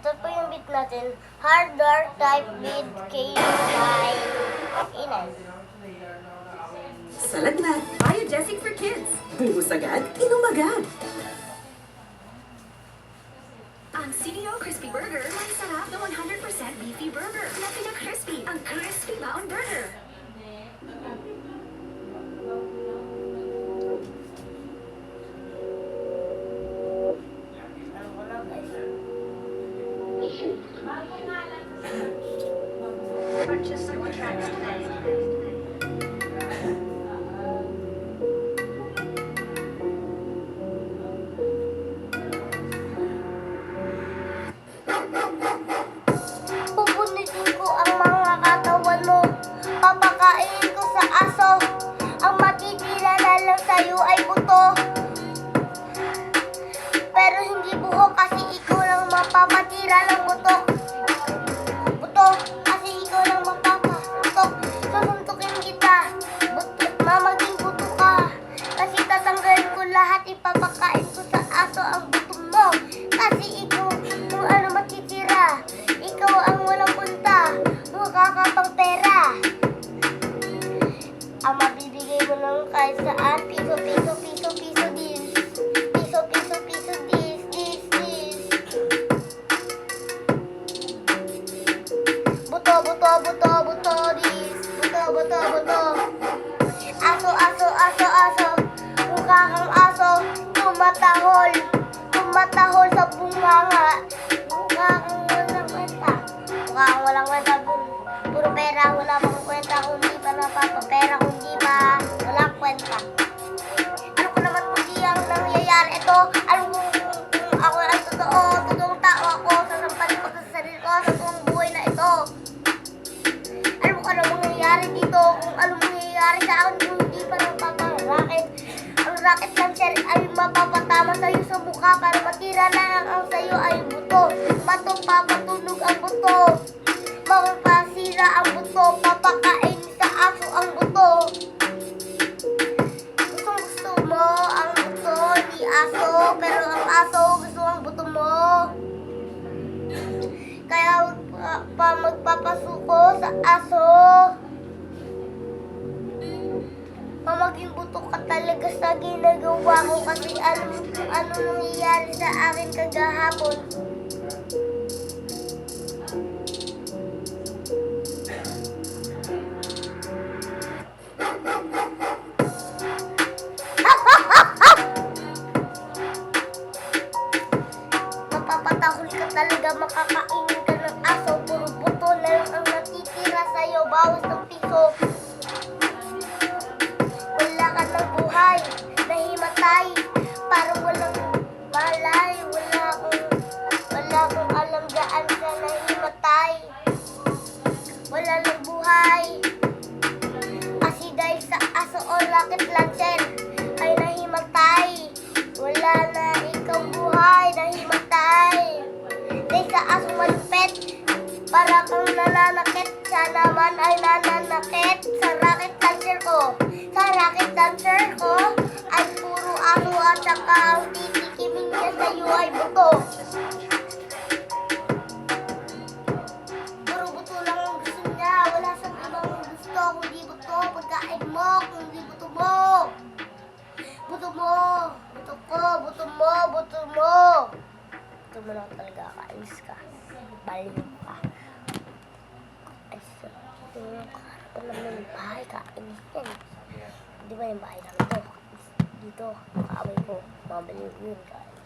Ito po yung beat natin. Hard dark type beat kay Inan. Salagnat, biogesic for kids. Buhos agad, inom agad. Ang CDO Crispy Burger may sarap na 100% beefy burger na pinag-crispy. Ang Crispy Baon Burger. Purchase your tracks today. Pupunitin ko ang mga katawan mo. Papakain ko sa aso. Ang matitira na lang sa'yo ay buto. Pero hindi buhok kasi ikaw lang mapapatira ng buto. Buto kasi ikaw lang mapapabutok. Susuntukin kita. Buto, mamaging buto ka. Kasi tatanggalin ko lahat. Ipapakain ko sa aso ang buto mo. Kasi ikaw kung ano matitira. Ikaw ang walang punta. Mukha ka pang pera. Ang mabibigay mo lang kahit saan. Piso, piso, piso, piso din. Piso, piso, piso this, this, this. Buto, buto, buto, buto this. Buto, buto, buto. Aso, aso, aso, aso. Mukha kang aso. Tumatahol. Tumatahol sa bunganga. Mukha kang walang kwenta. Mukha kang walang kwenta. Puro pera. Wala pang kwenta. Kung di pa napapapera. Kung di pa walang kwenta. Ano ko naman kung di ang nangyayari ito? Alam mo kung ako ay totoo. Totoong tao ako. Sasampalin ko sa sarili ko sa buong buhay na ito. Alam mo kung ano mangyayari dito. Kung ano mangyayari sa akin kung hindi pa napaparaket. Ang rocket launcher ay mapapatama sa'yo sa mukha para matira na lang ang sa'yo ay buto. Papatunog ang buto. Mapapasira ang buto. Papakain sa aso ang buto. Gusto mo ang buto ni aso, pero ang aso gusto ang buto mo. Kaya magpapasuko sa aso. Mamaging buto ka talaga sa ginagawa ko kasi alam mo kung ano nangyayari sa akin kagahapon. Mapapatahol ka talaga, makakainin ka ng aso. Puro buto na lang ang natitira sa'yo, bawas ng piso. Wala ka ng buhay, nahimatay. Parang walang malay. Wala akong alam daan ka nahimatay. Wala ng buhay. Kasi dahil sa aso o rocket launcher ay nahimatay. Wala na ikaw buhay, nahimatay. Dahil sa aso malupet, para kang nananakit. Siya naman ay nananakit sa rocket launcher ko. Sa rocket launcher ko ay puro aso at saka ang titikimin niya sa'yo ay buto. Puro buto lang ang gusto niya. Wala siyang ibang gusto. Kundi buto, pagkain mo. Kundi buto mo. Buto mo. Buto ko. Buto mo. Buto mo. Buto mo lang talaga. Kaalis ka. Baliw ka. Ay, ito yung kaharapan naman ng bahay. Kainis yan. Di ba yung bahay namin ito? Dito, kaaway ko. Mabaliw yun. Kainis.